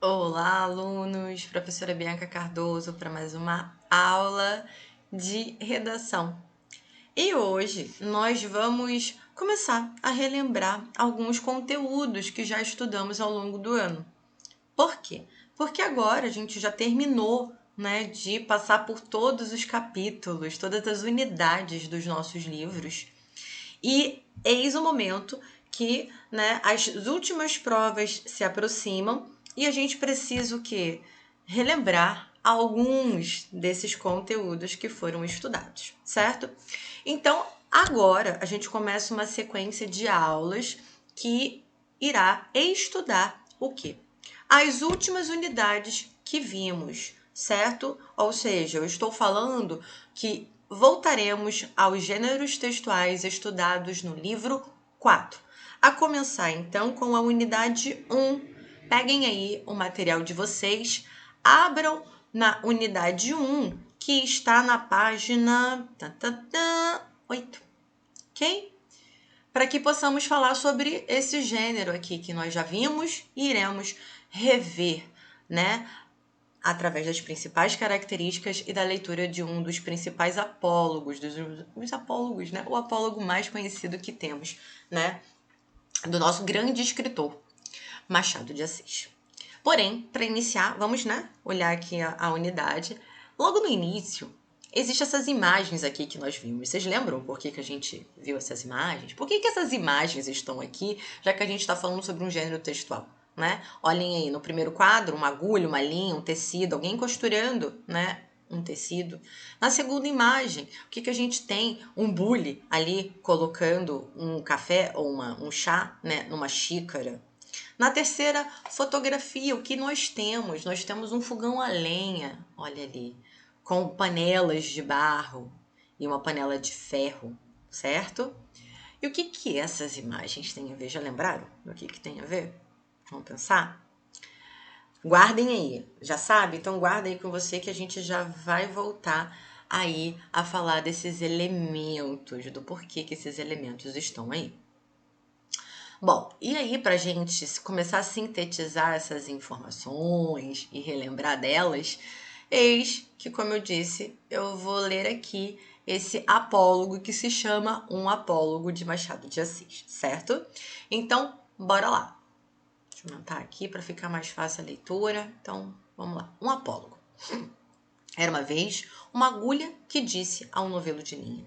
Olá, alunos! Professora Bianca Cardoso para mais uma aula de redação. E hoje nós vamos começar a relembrar alguns conteúdos que já estudamos ao longo do ano. Por quê? Porque agora a gente já terminou, de passar por todos os capítulos, todas as unidades dos nossos livros. E eis o momento que, as últimas provas se aproximam e a gente precisa o quê? Relembrar alguns desses conteúdos que foram estudados, certo? Então, agora a gente começa uma sequência de aulas que irá estudar o quê? As últimas unidades que vimos, certo? Ou seja, eu estou falando que voltaremos aos gêneros textuais estudados no livro 4. A começar, então, com a unidade 1. Peguem aí o material de vocês, abram na unidade 1, que está na página 8, ok? Para que possamos falar sobre esse gênero aqui que nós já vimos e iremos rever, através das principais características e da leitura de um dos principais apólogos, os apólogos, o apólogo mais conhecido que temos, do nosso grande escritor, Machado de Assis. Porém, para iniciar, vamos, olhar aqui a unidade. Logo no início, existem essas imagens aqui que nós vimos. Vocês lembram por que a gente viu essas imagens? Por que essas imagens estão aqui, já que a gente está falando sobre um gênero textual? Olhem aí, no primeiro quadro, uma agulha, uma linha, um tecido, alguém costurando, um tecido. Na segunda imagem, o que a gente tem? Um bule ali colocando um café ou um chá, numa xícara. Na terceira fotografia, o que nós temos? Nós temos um fogão a lenha, olha ali, com panelas de barro e uma panela de ferro, certo? E o que essas imagens têm a ver? Já lembraram do que tem a ver? Vamos pensar? Guardem aí, já sabe? Então guardem aí com você que a gente já vai voltar aí a falar desses elementos, do porquê que esses elementos estão aí. Bom, e aí para a gente começar a sintetizar essas informações e relembrar delas, eis que, como eu disse, eu vou ler aqui esse apólogo que se chama Um Apólogo de Machado de Assis, certo? Então, bora lá. Deixa eu aumentar aqui para ficar mais fácil a leitura. Então, vamos lá. Um apólogo. Era uma vez uma agulha que disse a um novelo de linha: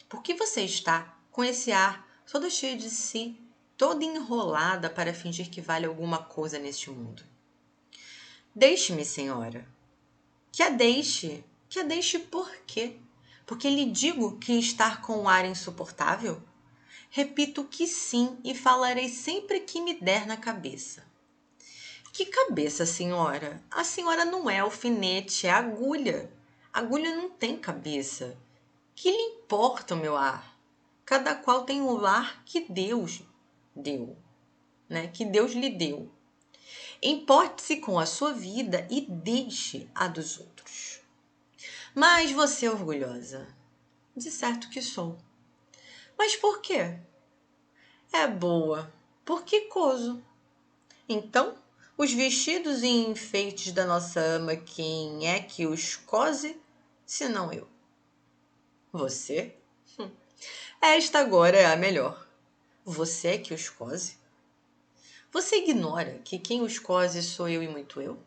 por que você está com esse ar toda cheia de si, toda enrolada para fingir que vale alguma coisa neste mundo? Deixe-me, senhora. Que a deixe. Que a deixe por quê? Porque lhe digo que estar com um ar insuportável? Repito que sim e falarei sempre que me der na cabeça. Que cabeça, senhora? A senhora não é alfinete, é agulha. Agulha não tem cabeça. Que lhe importa o meu ar? Cada qual tem o ar que Deus deu, que Deus lhe deu. Importe-se com a sua vida e deixe a dos outros. Mas você é orgulhosa? De certo que sou. Mas por quê? É boa. Por que coso? Então, os vestidos e enfeites da nossa ama, quem é que os cose, senão eu? Você? Esta agora é a melhor. Você é que os cose? Você ignora que quem os cose sou eu e muito eu?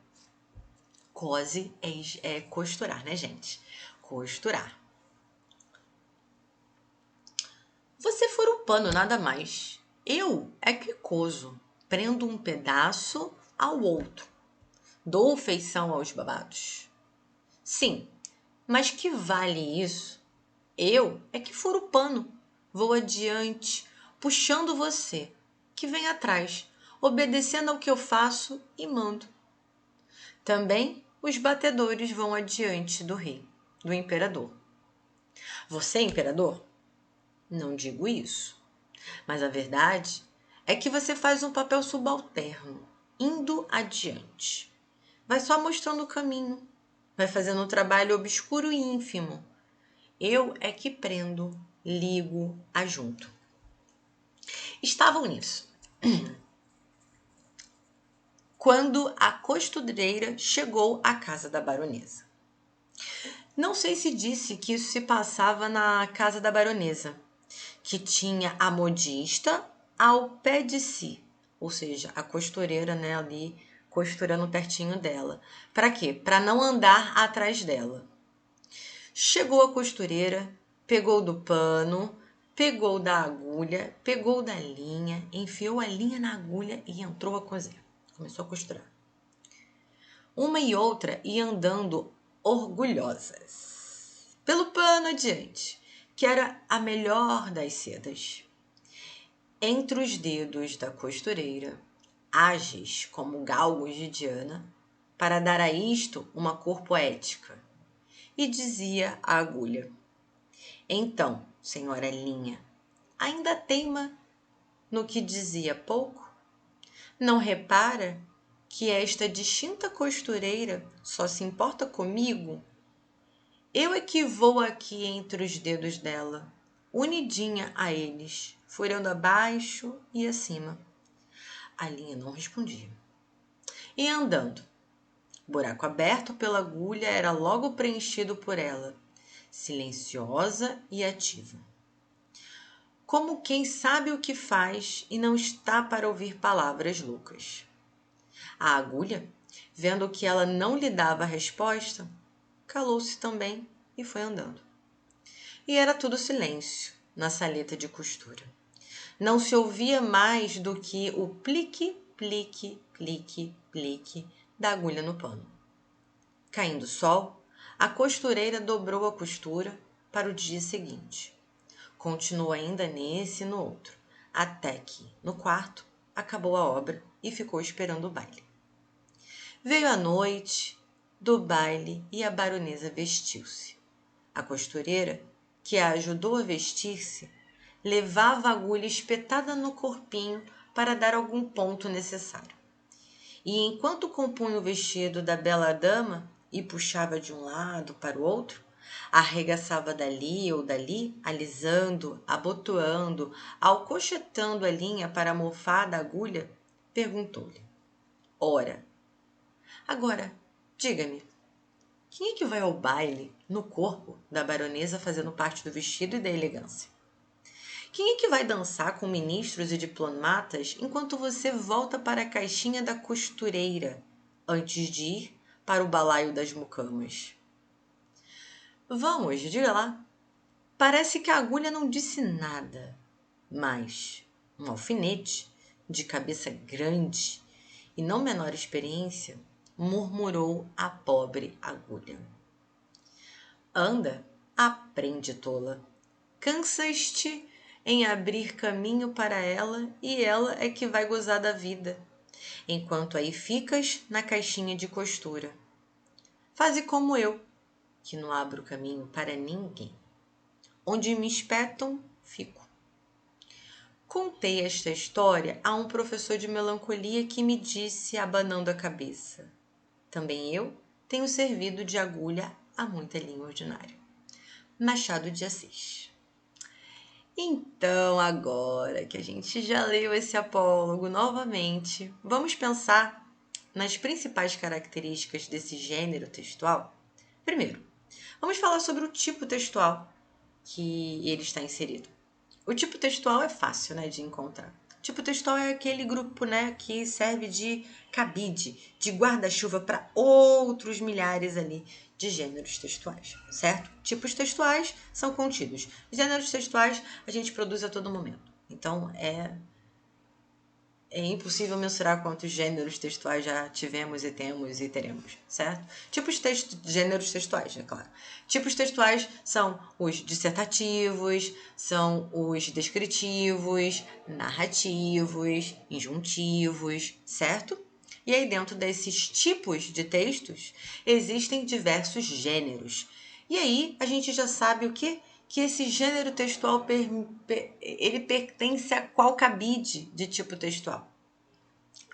Cose é costurar, né, gente? Costurar. Você fura o pano, nada mais. Eu é que coso. Prendo um pedaço ao outro. Dou feição aos babados. Sim, mas que vale isso? Eu é que furo o pano. Vou adiante, puxando você, que vem atrás, obedecendo ao que eu faço e mando. Também os batedores vão adiante do rei, do imperador. Você é imperador? Não digo isso. Mas a verdade é que você faz um papel subalterno, indo adiante. Vai só mostrando o caminho, vai fazendo um trabalho obscuro e ínfimo. Eu é que prendo, ligo, ajunto. Estavam nisso. quando a costureira chegou à casa da baronesa. Não sei se disse que isso se passava na casa da baronesa, que tinha a modista ao pé de si, ou seja, a costureira, né, ali costurando pertinho dela. Para quê? Para não andar atrás dela. Chegou a costureira, pegou do pano, pegou da agulha, pegou da linha, enfiou a linha na agulha e entrou a coser. Começou a costurar. Uma e outra iam andando orgulhosas pelo pano adiante, que era a melhor das sedas. Entre os dedos da costureira, ágeis como galgos de Diana, para dar a isto uma cor poética. E dizia a agulha: então, senhora linha, ainda teima no que dizia pouco? Não repara que esta distinta costureira só se importa comigo? Eu é que vou aqui entre os dedos dela, unidinha a eles, furando abaixo e acima. A linha não respondia. E andando, buraco aberto pela agulha era logo preenchido por ela, silenciosa e ativa. Como quem sabe o que faz e não está para ouvir palavras loucas. A agulha, vendo que ela não lhe dava resposta, calou-se também e foi andando. E era tudo silêncio na saleta de costura. Não se ouvia mais do que o plique, plique, plique, plique da agulha no pano. Caindo o sol, a costureira dobrou a costura para o dia seguinte. Continuou ainda nesse e no outro, até que, no quarto, acabou a obra e ficou esperando o baile. Veio a noite do baile e a baronesa vestiu-se. A costureira, que a ajudou a vestir-se, levava a agulha espetada no corpinho para dar algum ponto necessário. E enquanto compunha o vestido da bela dama e puxava de um lado para o outro, arregaçava dali ou dali, alisando, abotoando, alcochetando a linha para a mofada agulha, perguntou-lhe: ora, agora, diga-me, quem é que vai ao baile no corpo da baronesa fazendo parte do vestido e da elegância? Quem é que vai dançar com ministros e diplomatas enquanto você volta para a caixinha da costureira antes de ir para o balaio das mucamas? Vamos, diga lá. Parece que a agulha não disse nada, mas um alfinete de cabeça grande e não menor experiência murmurou a pobre agulha. Anda, aprende, tola. Cansas-te em abrir caminho para ela e ela é que vai gozar da vida, enquanto aí ficas na caixinha de costura. Faze como eu, que não abro caminho para ninguém. Onde me espetam, fico. Contei esta história a um professor de melancolia que me disse, abanando a cabeça: também eu tenho servido de agulha a muita linha ordinária. Machado de Assis. Então, agora que a gente já leu esse apólogo novamente, vamos pensar nas principais características desse gênero textual? Primeiro, vamos falar sobre o tipo textual que ele está inserido. O tipo textual é fácil, né, de encontrar. O tipo textual é aquele grupo, né, que serve de cabide, de guarda-chuva para outros milhares ali de gêneros textuais, certo? Tipos textuais são contidos. Gêneros textuais a gente produz a todo momento. Então, é impossível mensurar quantos gêneros textuais já tivemos e temos e teremos, certo? Gêneros textuais, é claro. Tipos textuais são os dissertativos, são os descritivos, narrativos, injuntivos, certo? E aí, dentro desses tipos de textos, existem diversos gêneros. E aí, a gente já sabe o quê? Que esse gênero textual ele pertence a qual cabide de tipo textual?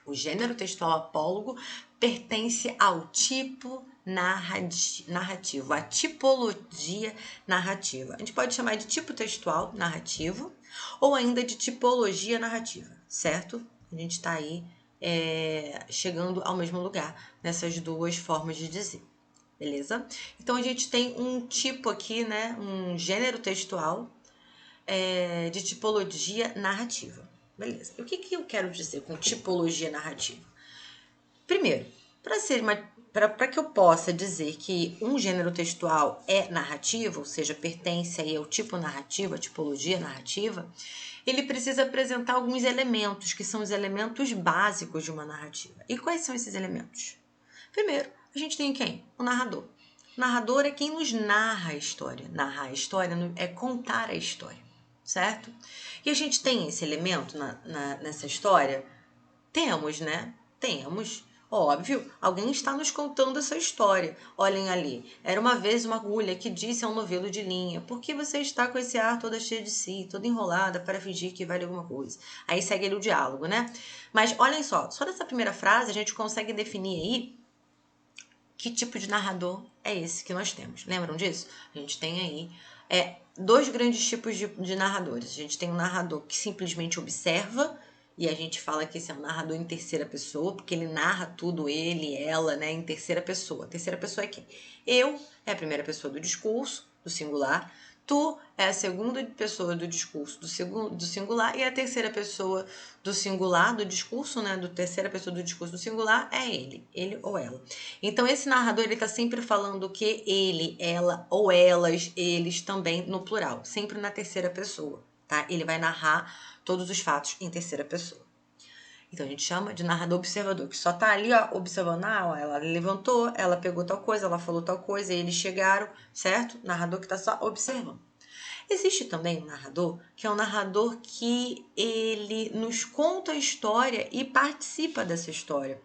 O gênero textual apólogo pertence ao tipo narrativo, à tipologia narrativa. A gente pode chamar de tipo textual narrativo ou ainda de tipologia narrativa, certo? A gente está aí chegando ao mesmo lugar, nessas duas formas de dizer, beleza? Então, a gente tem um tipo aqui, né, um gênero textual de tipologia narrativa, beleza? E o que eu quero dizer com tipologia narrativa? Primeiro, para que eu possa dizer que um gênero textual é narrativo, ou seja, pertence aí ao tipo narrativo, a tipologia narrativa, ele precisa apresentar alguns elementos, que são os elementos básicos de uma narrativa. E quais são esses elementos? Primeiro, a gente tem quem? O narrador. O narrador é quem nos narra a história. Narrar a história é contar a história, certo? E a gente tem esse elemento nessa história? Temos, né? Temos. Óbvio, alguém está nos contando essa história. Olhem ali. Era uma vez uma agulha que disse a um novelo de linha: por que você está com esse ar toda cheia de si, toda enrolada para fingir que vale alguma coisa? Aí segue ali o diálogo, né? Mas olhem só nessa primeira frase a gente consegue definir aí que tipo de narrador é esse que nós temos. Lembram disso? A gente tem aí dois grandes tipos de narradores. A gente tem um narrador que simplesmente observa, e a gente fala que esse é um narrador em terceira pessoa, porque ele narra tudo, ele, ela, né, em terceira pessoa. A terceira pessoa é quem? Eu é a primeira pessoa do discurso, do singular. Tu é a segunda pessoa do discurso do singular, e a terceira pessoa do singular, do discurso, né, do terceira pessoa do discurso do singular é ele ou ela. Então esse narrador, ele tá sempre falando que ele, ela ou elas, eles também no plural, sempre na terceira pessoa, tá? Ele vai narrar todos os fatos em terceira pessoa. Então a gente chama de narrador observador, que só tá ali, ó, observando, ó, ela levantou, ela pegou tal coisa, ela falou tal coisa, eles chegaram, certo? Narrador que tá só observando. Existe também um narrador, que é um narrador que ele nos conta a história e participa dessa história.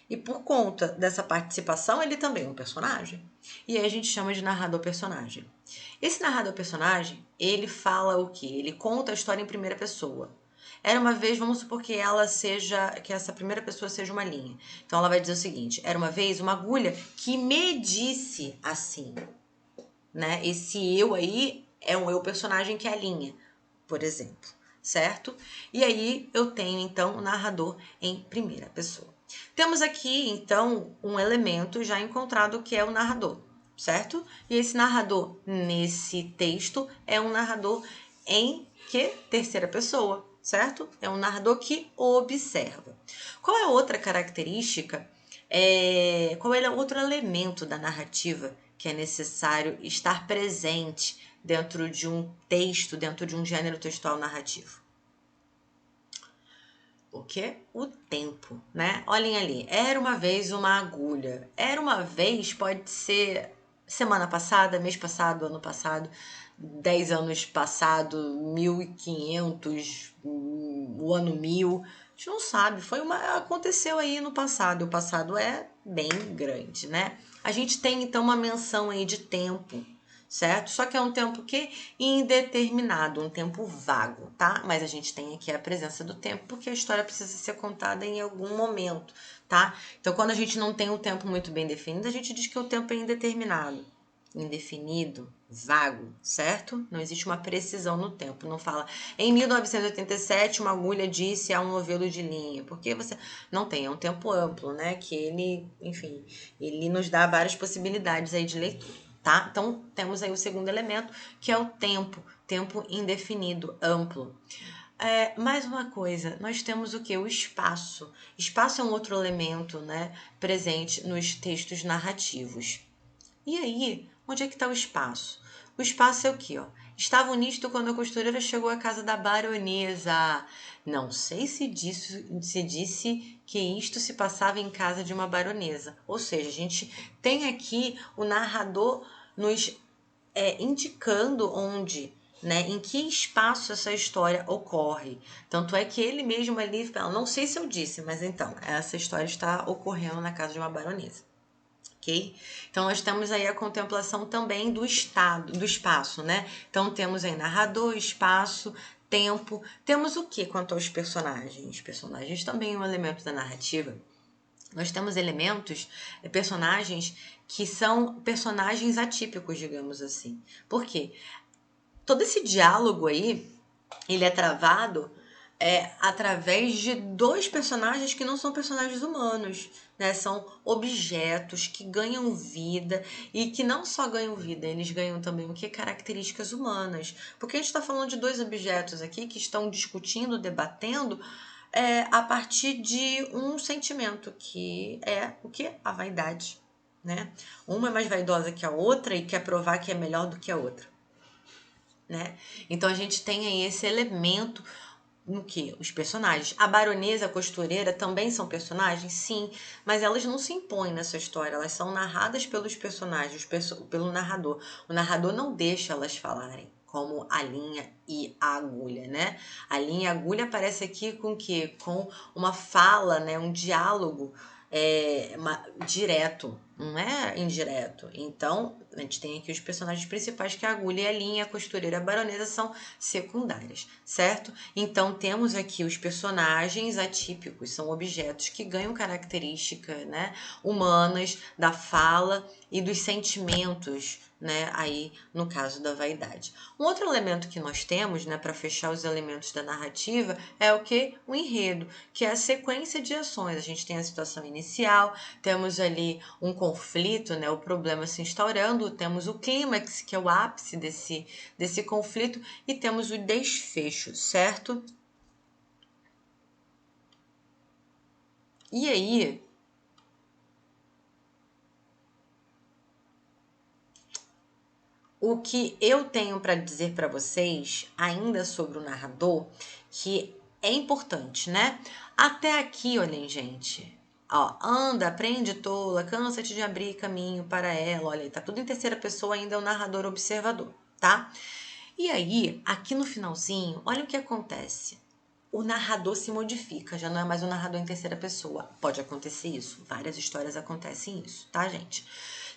E por conta dessa participação, ele também é um personagem. E aí a gente chama de narrador personagem. Esse narrador personagem, ele fala o quê? Ele conta a história em primeira pessoa. Era uma vez, vamos supor que essa primeira pessoa seja uma linha. Então ela vai dizer o seguinte: era uma vez uma agulha que me disse assim, né? Esse eu aí é um eu personagem que é a linha, por exemplo, certo? E aí eu tenho então o narrador em primeira pessoa. Temos aqui então um elemento já encontrado que é o narrador, certo? E esse narrador nesse texto é um narrador em que? Terceira pessoa, certo? É um narrador que observa. Qual é a outra característica? Qual é o outro elemento da narrativa que é necessário estar presente dentro de um texto, dentro de um gênero textual narrativo? O quê? O tempo, né? Olhem ali. Era uma vez uma agulha. Era uma vez pode ser semana passada, mês passado, ano passado, 10 anos passado, 1500, o ano 1000. A gente não sabe. Aconteceu aí no passado. O passado é bem grande, né? A gente tem então uma menção aí de tempo, certo? Só que é um tempo que indeterminado, um tempo vago, tá? Mas a gente tem aqui a presença do tempo porque a história precisa ser contada em algum momento, tá? Então, quando a gente não tem um tempo muito bem definido, a gente diz que o tempo é indeterminado, indefinido, vago, certo? Não existe uma precisão no tempo. Não fala, em 1987, uma agulha disse a um novelo de linha. Porque você não tem, é um tempo amplo, né? Que ele, enfim, ele nos dá várias possibilidades aí de leitura. Tá? Então, temos aí o segundo elemento, que é o tempo indefinido, amplo. Mais uma coisa, nós temos o que? O espaço. Espaço é um outro elemento, né, presente nos textos narrativos. E aí, onde é que está o espaço? O espaço é o quê? Ó? Estava nisto quando a costureira chegou à casa da baronesa. Não sei se disse que isto se passava em casa de uma baronesa. Ou seja, a gente tem aqui o narrador nos indicando onde, né, em que espaço essa história ocorre. Tanto é que ele mesmo ali fala, não sei se eu disse, mas então, essa história está ocorrendo na casa de uma baronesa. Okay? Então, nós temos aí a contemplação também do estado, do espaço, né? Então, temos aí narrador, espaço, tempo. Temos o que quanto aos personagens? Personagens também é um elemento da narrativa. Nós temos elementos, personagens que são personagens atípicos, digamos assim. Por quê? Todo esse diálogo aí, ele é travado através de dois personagens que não são personagens humanos, né? São objetos que ganham vida e que não só ganham vida, eles ganham também o que? Características humanas. Porque a gente está falando de dois objetos aqui que estão discutindo, debatendo a partir de um sentimento que é o que? A vaidade, né? Uma é mais vaidosa que a outra e quer provar que é melhor do que a outra, né? Então a gente tem aí esse elemento no que? Os personagens. A baronesa, a costureira também são personagens? Sim, mas elas não se impõem nessa história, elas são narradas pelos personagens, pelo narrador. O narrador não deixa elas falarem, como a linha e a agulha, né? A linha e a agulha aparece aqui com o quê? Com uma fala, né? Um diálogo direto, não é indireto. Então, a gente tem aqui os personagens principais, que é a agulha e a linha, a costureira e a baronesa são secundárias, certo? Então, temos aqui os personagens atípicos, são objetos que ganham características, né, humanas, da fala e dos sentimentos, né, aí no caso da vaidade. Um outro elemento que nós temos, né, para fechar os elementos da narrativa é o que? O enredo, que é a sequência de ações. A gente tem a situação inicial, temos ali um conflito, né, o problema se instaurando, temos o clímax, que é o ápice desse conflito, e temos o desfecho, certo? E aí, o que eu tenho para dizer para vocês ainda sobre o narrador, que é importante, né? Até aqui, olhem, gente. Ó, anda, aprende, tola, cansa-te de abrir caminho para ela. Olha, tá tudo em terceira pessoa, ainda é o narrador observador, tá? E aí, aqui no finalzinho, olha o que acontece. O narrador se modifica, já não é mais um narrador em terceira pessoa. Pode acontecer isso, várias histórias acontecem isso, tá, gente?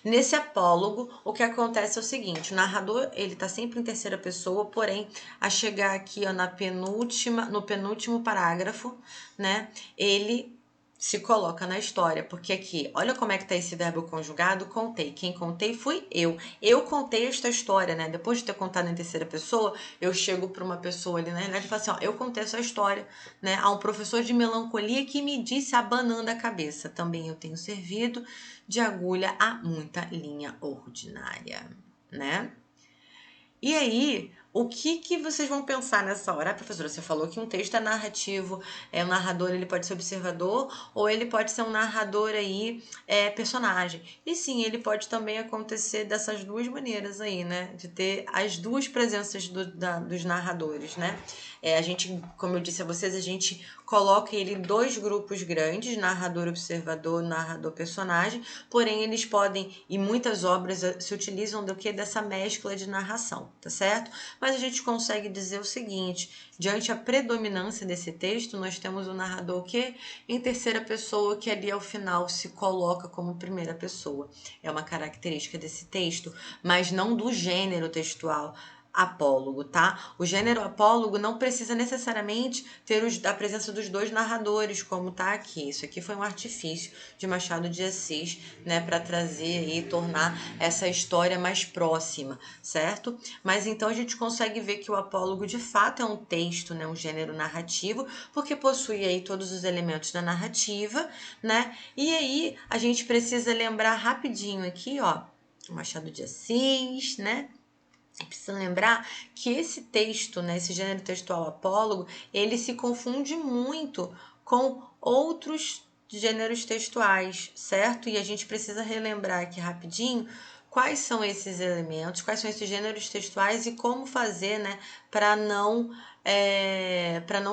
Nesse apólogo, o que acontece é o seguinte, o narrador, ele tá sempre em terceira pessoa, porém, a chegar aqui, ó, no penúltimo parágrafo, né, ele se coloca na história, porque aqui, olha como é que tá esse verbo conjugado, contei. Quem contei fui eu. Eu contei esta história, né? Depois de ter contado em terceira pessoa, eu chego para uma pessoa ali na realidade e falo assim, ó, eu contei essa história, né, a um professor de melancolia que me disse abanando a cabeça. Também eu tenho servido de agulha a muita linha ordinária, né? E aí, o que vocês vão pensar nessa hora? Ah, professora, você falou que um texto é narrativo, um narrador, ele pode ser observador ou ele pode ser um narrador aí, personagem. E sim, ele pode também acontecer dessas duas maneiras aí, né? De ter as duas presenças dos narradores, né? A gente, como eu disse a vocês, a gente coloca ele em dois grupos grandes, narrador observador, narrador personagem, porém eles podem, e muitas obras se utilizam do que? Dessa mescla de narração, tá certo? Mas a gente consegue dizer o seguinte, diante a predominância desse texto, nós temos o narrador que em terceira pessoa, que ali ao final se coloca como primeira pessoa. É uma característica desse texto, mas não do gênero textual apólogo, tá? O gênero apólogo não precisa necessariamente ter a presença dos dois narradores, como tá aqui. Isso aqui foi um artifício de Machado de Assis, né, para trazer e tornar essa história mais próxima, certo? Mas então a gente consegue ver que o apólogo de fato é um texto, né, um gênero narrativo, porque possui aí todos os elementos da narrativa, né? E aí a gente precisa lembrar rapidinho aqui, ó, Machado de Assis, né? Precisa lembrar que esse texto, né, esse gênero textual apólogo, ele se confunde muito com outros gêneros textuais, certo? E a gente precisa relembrar aqui rapidinho quais são esses elementos, quais são esses gêneros textuais e como fazer, né, para não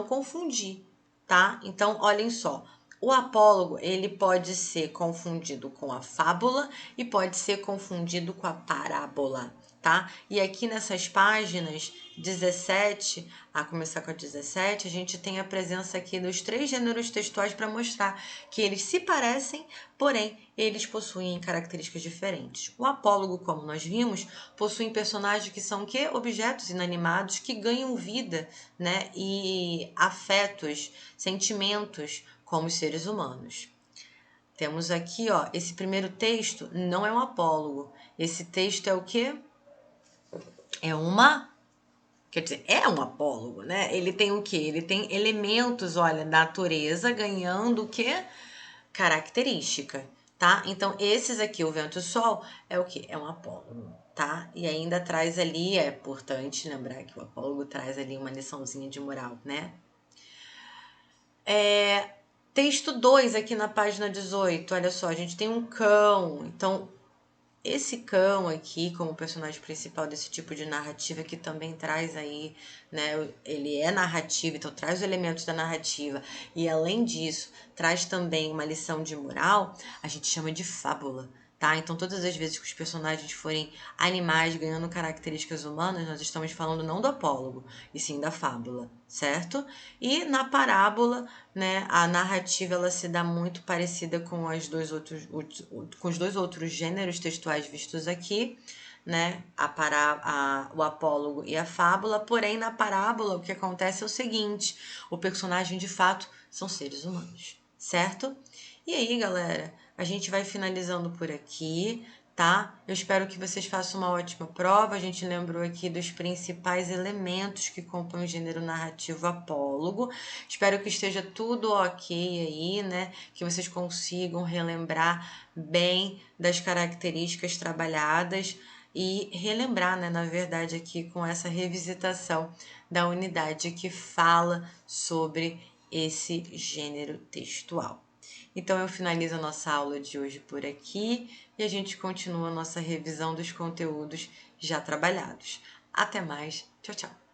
confundir, tá? Então, olhem só. O apólogo, ele pode ser confundido com a fábula e pode ser confundido com a parábola, tá? E aqui nessas páginas 17, a começar com a 17, a gente tem a presença aqui dos três gêneros textuais para mostrar que eles se parecem, porém eles possuem características diferentes. O apólogo, como nós vimos, possui personagens que são que objetos inanimados que ganham vida, né, e afetos, sentimentos como os seres humanos. Temos aqui, ó, esse primeiro texto não é um apólogo. Esse texto é o quê? É uma Quer dizer, é um apólogo, né? Ele tem o quê? Ele tem elementos, olha, da natureza ganhando o quê? Característica, tá? Então, esses aqui, o vento e o sol, é o quê? É um apólogo, tá? E ainda traz ali, é importante lembrar que o apólogo traz ali uma liçãozinha de moral, né? Texto 2 aqui na página 18, olha só, a gente tem um cão, então esse cão aqui, como personagem principal desse tipo de narrativa, que também traz aí, né? Ele é narrativo, então traz os elementos da narrativa. E além disso, traz também uma lição de moral, a gente chama de fábula, tá? Então todas as vezes que os personagens forem animais ganhando características humanas, nós estamos falando não do apólogo, e sim da fábula, certo? E na parábola, né, a narrativa ela se dá muito parecida com com os dois outros gêneros textuais vistos aqui, né, o apólogo e a fábula, porém na parábola o que acontece é o seguinte, o personagem de fato são seres humanos, certo? E aí, galera, a gente vai finalizando por aqui, tá? Eu espero que vocês façam uma ótima prova. A gente lembrou aqui dos principais elementos que compõem o gênero narrativo apólogo. Espero que esteja tudo ok aí, né? Que vocês consigam relembrar bem das características trabalhadas e relembrar, né, na verdade, aqui com essa revisitação da unidade que fala sobre esse gênero textual. Então eu finalizo a nossa aula de hoje por aqui e a gente continua a nossa revisão dos conteúdos já trabalhados. Até mais, tchau, tchau!